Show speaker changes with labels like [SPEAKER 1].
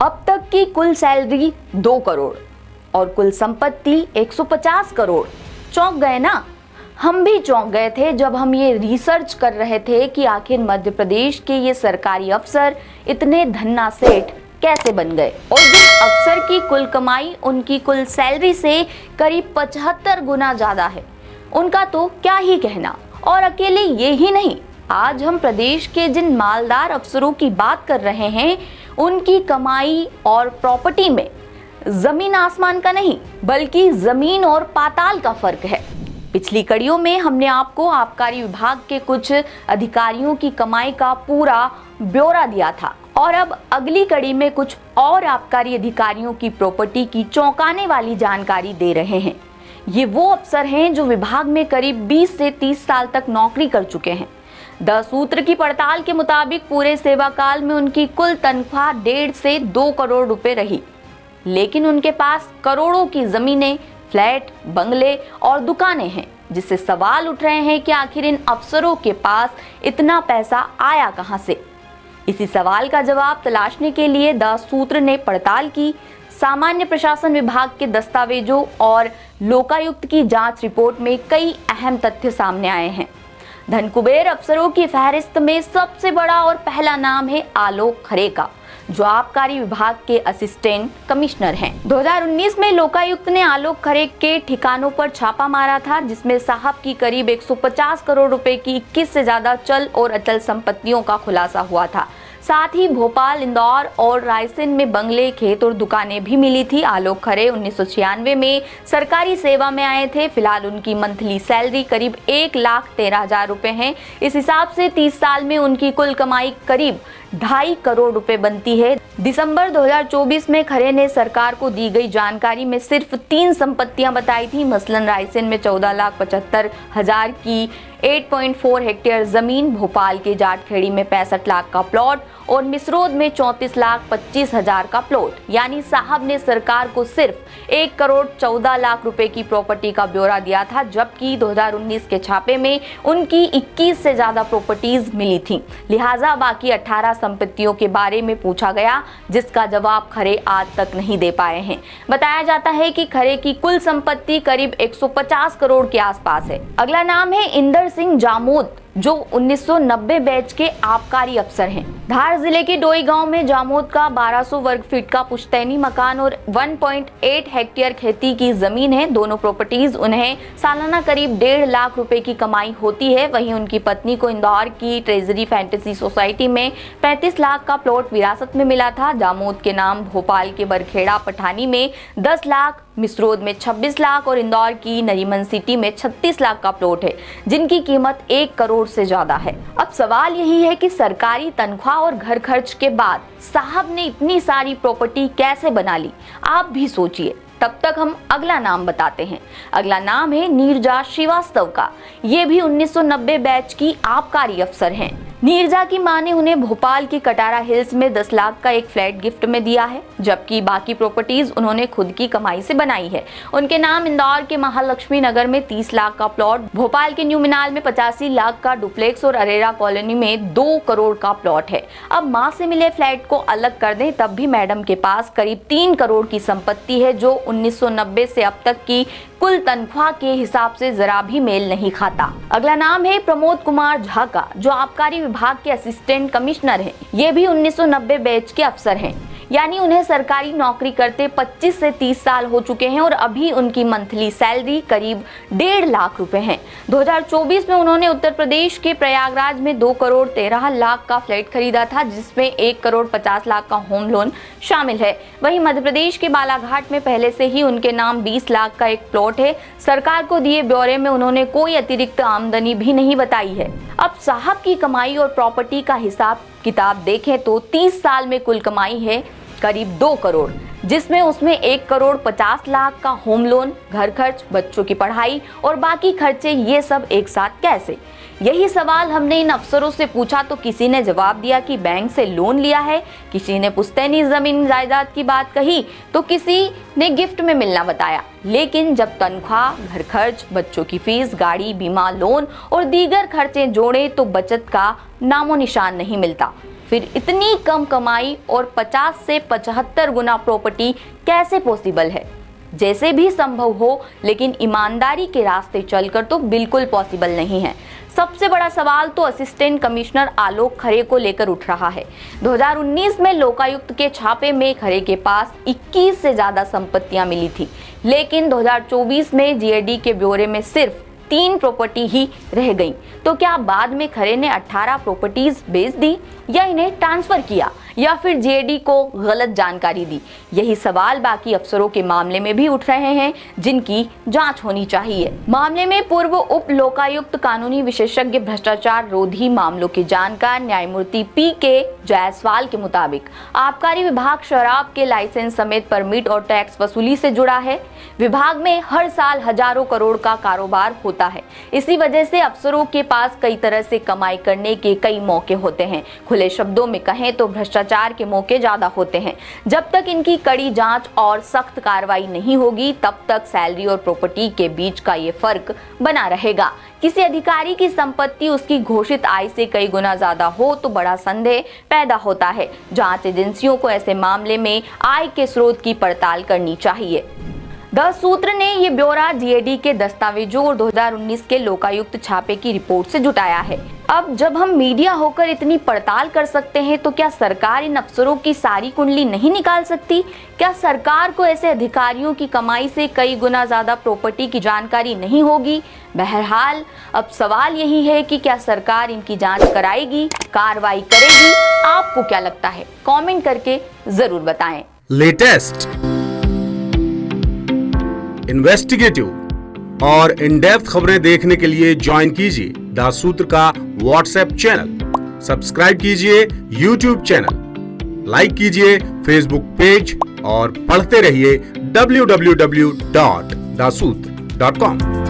[SPEAKER 1] अब तक की कुल सैलरी 2 करोड़ और कुल संपत्ति 150 करोड़। चौंक गए ना? हम भी चौंक गए थे जब हम ये रिसर्च कर रहे थे कि आखिर मध्य प्रदेश के ये सरकारी अफसर इतने धन्ना सेठ कैसे बन गए। और जिस अफसर की कुल कमाई उनकी कुल सैलरी से करीब 75 गुना ज्यादा है, उनका तो क्या ही कहना। और अकेले ये ही नहीं, आज हम प्रदेश के जिन मालदार अफसरों की बात कर रहे हैं, उनकी कमाई और प्रॉपर्टी में जमीन आसमान का नहीं, बल्कि जमीन और पाताल का फर्क है। पिछली कड़ियों में हमने आपको आबकारी विभाग के कुछ अधिकारियों की कमाई का पूरा ब्यौरा दिया था, और अब अगली कड़ी में कुछ और आबकारी अधिकारियों की प्रॉपर्टी की चौंकाने वाली जानकारी दे रहे हैं। ये वो अफसर हैं जो विभाग में करीब 20 से 30 साल तक नौकरी कर चुके हैं। 10 सूत्र की पड़ताल के मुताबिक पूरे सेवा काल में उनकी कुल तनख्वाह 1.5 से 2 करोड़ रुपए रही, लेकिन उनके पास करोड़ों की जमीनें, फ्लैट, बंगले और दुकानें हैं, जिससे सवाल उठ रहे हैं कि आखिर इन अफसरों के पास इतना पैसा आया कहां से। इसी सवाल का जवाब तलाशने के लिए 10 सूत्र ने पड़ताल की। सामान्य प्रशासन विभाग के दस्तावेजों और लोकायुक्त की जांच रिपोर्ट में कई अहम तथ्य सामने आए हैं। धन कुबेर अफसरों की फहरिस्त में सबसे बड़ा और पहला नाम है आलोक खरे का, जो आबकारी विभाग के असिस्टेंट कमिश्नर हैं। 2019 में लोकायुक्त ने आलोक खरे के ठिकानों पर छापा मारा था, जिसमें साहब की करीब 150 करोड़ रुपए की 21 से ज्यादा चल और अचल संपत्तियों का खुलासा हुआ था। साथ ही भोपाल, इंदौर और रायसेन में बंगले, खेत और दुकानें भी मिली थी। आलोक खरे 1996 में सरकारी सेवा में आए थे। फिलहाल उनकी मंथली सैलरी करीब 1,13,000 रुपए है। इस हिसाब से 30 साल में उनकी कुल कमाई करीब 2.5 करोड़ रुपए बनती है। दिसंबर 2024 में खरे ने सरकार को दी गई जानकारी में सिर्फ 3 संपत्तियां बताई थी। मसलन रायसेन में 14,75,000 की 8.4 हेक्टेयर जमीन, भोपाल के जाटखेड़ी में 65 लाख का प्लॉट और मिसरोद में 34,25,000 का प्लॉट। यानी साहब ने सरकार को सिर्फ 1 करोड़ 14 लाख रुपए की प्रॉपर्टी का ब्यौरा दिया था, जबकि 2019 के छापे में उनकी 21 से ज्यादा प्रॉपर्टीज मिली थी। लिहाजा बाकी 18 संपत्तियों के बारे में पूछा गया, जिसका जवाब खरे आज तक नहीं दे पाए हैं। बताया जाता है कि खरे की कुल संपत्ति करीब 150 करोड़ के आसपास है। अगला नाम है इंदर सिंह जामोद, जो 1990 बैच के आबकारी अफसर हैं। धार जिले के डोई गांव में जामोद का 1200 वर्ग फीट का पुश्तैनी मकान और 1.8 हेक्टेयर खेती की जमीन है। दोनों प्रॉपर्टीज उन्हें सालाना करीब 1.5 लाख रुपए की कमाई होती है। वहीं उनकी पत्नी को इंदौर की ट्रेजरी फैंटेसी सोसाइटी में 35 लाख का प्लॉट विरासत में मिला था। जामोद के नाम भोपाल के बरखेड़ा पठानी में 10 लाख, मिसरोद में 26 लाख और इंदौर की नरीमन सिटी में 36 लाख का प्लॉट है, जिनकी कीमत 1 करोड़ से ज्यादा है। अब सवाल यही है कि सरकारी तनख्वाह और घर खर्च के बाद साहब ने इतनी सारी प्रॉपर्टी कैसे बना ली? आप भी सोचिए। तब तक हम अगला नाम बताते हैं। अगला नाम है नीरजा श्रीवास्तव का। ये भी 1990 बैच की आबकारी अफसर हैं। नीरजा की मां ने उन्हें भोपाल की कटारा हिल्स में 10 लाख का एक फ्लैट गिफ्ट में दिया है, जबकि बाकी प्रॉपर्टीज उन्होंने खुद की कमाई से बनाई है। उनके नाम इंदौर के महालक्ष्मी नगर में 30 लाख का प्लॉट, भोपाल के न्यू मिनाल में 85 लाख का डुप्लेक्स और अरेरा कॉलोनी में 2 करोड़ का प्लॉट है। अब मां से मिले फ्लैट को अलग कर दें, तब भी मैडम के पास करीब 3 करोड़ की संपत्ति है, जो 1990 से अब तक की कुल तनख्वाह के हिसाब से जरा भी मेल नहीं खाता। अगला नाम है प्रमोद कुमार झा का, जो आबकारी विभाग के असिस्टेंट कमिश्नर हैं। ये भी 1990 बैच के अफसर हैं। यानी उन्हें सरकारी नौकरी करते 25 से 30 साल हो चुके हैं और अभी उनकी मंथली सैलरी करीब 1.5 लाख रुपए है। 2024 में उन्होंने उत्तर प्रदेश के प्रयागराज में 2 करोड़ 13 लाख का फ्लैट खरीदा था, जिसमें 1 करोड़ 50 लाख का होम लोन शामिल है। वहीं मध्य प्रदेश के बालाघाट में पहले से ही उनके नाम 20 लाख का एक प्लॉट है। सरकार को दिए ब्यौरे में उन्होंने कोई अतिरिक्त आमदनी भी नहीं बताई है। अब साहब की कमाई और प्रॉपर्टी का हिसाब किताब देखें तो 30 साल में कुल कमाई है करीब 2 करोड़, जिसमें उसमें 1 करोड़ 50 लाख का होम लोन, घर खर्च, बच्चों की पढ़ाई और बाकी खर्चे, ये सब एक साथ कैसे? यही सवाल हमने इन अफसरों से पूछा तो किसी ने जवाब दिया कि बैंक से लोन लिया है, किसी ने पुश्तैनी जमीन जायदाद की बात कही तो किसी ने गिफ्ट में मिलना बताया। लेकिन जब तनख्वाह, घर खर्च, बच्चों की फीस, गाड़ी, बीमा, लोन और दीगर खर्चे जोड़े तो बचत का नामो निशान नहीं मिलता। फिर इतनी कम कमाई और 50 से 75 गुना प्रॉपर्टी कैसे पॉसिबल है? जैसे भी संभव हो, लेकिन ईमानदारी के रास्ते चलकर तो बिल्कुल पॉसिबल नहीं है। सबसे बड़ा सवाल तो असिस्टेंट कमिश्नर आलोक खरे को लेकर उठ रहा है। 2019 में लोकायुक्त के छापे में खरे के पास 21 से ज्यादा संपत्तियां मिली थी, लेकिन 2024 में जीएडी के ब्यौरे में सिर्फ 3 प्रॉपर्टी ही रह गई। तो क्या बाद में खरे ने 18 प्रॉपर्टीज बेच दी, या इन्हें ट्रांसफर किया, या फिर जीएडी को गलत जानकारी दी? यही सवाल बाकी अफसरों के मामले में भी उठ रहे हैं, जिनकी जांच होनी चाहिए। मामले में पूर्व उप लोकायुक्त कानूनी विशेषज्ञ भ्रष्टाचार रोधी मामलों के जानकार न्यायमूर्ति पीके जायसवाल के मुताबिक आबकारी विभाग शराब के लाइसेंस समेत परमिट और टैक्स वसूली से जुड़ा है। विभाग में हर साल हजारों करोड़ का कारोबार होता है। इसी वजह से अफसरों के पास कई तरह से कमाई करने के कई मौके होते हैं। खुले शब्दों में कहें तो भ्रष्टाचार के मौके ज्यादा होते हैं। जब तक इनकी कड़ी जांच और सख्त कार्रवाई नहीं होगी, तब तक सैलरी और प्रॉपर्टी के बीच का ये फर्क बना रहेगा। किसी अधिकारी की संपत्ति उसकी घोषित आय से कई गुना ज्यादा हो तो बड़ा संदेह पैदा होता है। जांच एजेंसियों को ऐसे मामले में आय के स्रोत की पड़ताल करनी चाहिए। द सूत्र ने ये ब्यौरा जीएडी के दस्तावेजों और 2019 के लोकायुक्त छापे की रिपोर्ट से जुटाया है। अब जब हम मीडिया होकर इतनी पड़ताल कर सकते हैं, तो क्या सरकार इन अफसरों की सारी कुंडली नहीं निकाल सकती? क्या सरकार को ऐसे अधिकारियों की कमाई से कई गुना ज्यादा प्रॉपर्टी की जानकारी नहीं होगी? बहरहाल अब सवाल यही है कि क्या सरकार इनकी जांच कराएगी, कार्रवाई करेगी? आपको क्या लगता है? कमेंट करके जरूर बताएं।
[SPEAKER 2] लेटेस्ट, इन्वेस्टिगेटिव और इन डेप्थ खबरें देखने के लिए ज्वाइन कीजिए द सूत्र का व्हाट्सएप चैनल, सब्सक्राइब कीजिए यूट्यूब चैनल, लाइक कीजिए फेसबुक पेज और पढ़ते रहिए www.daसूत्र.com।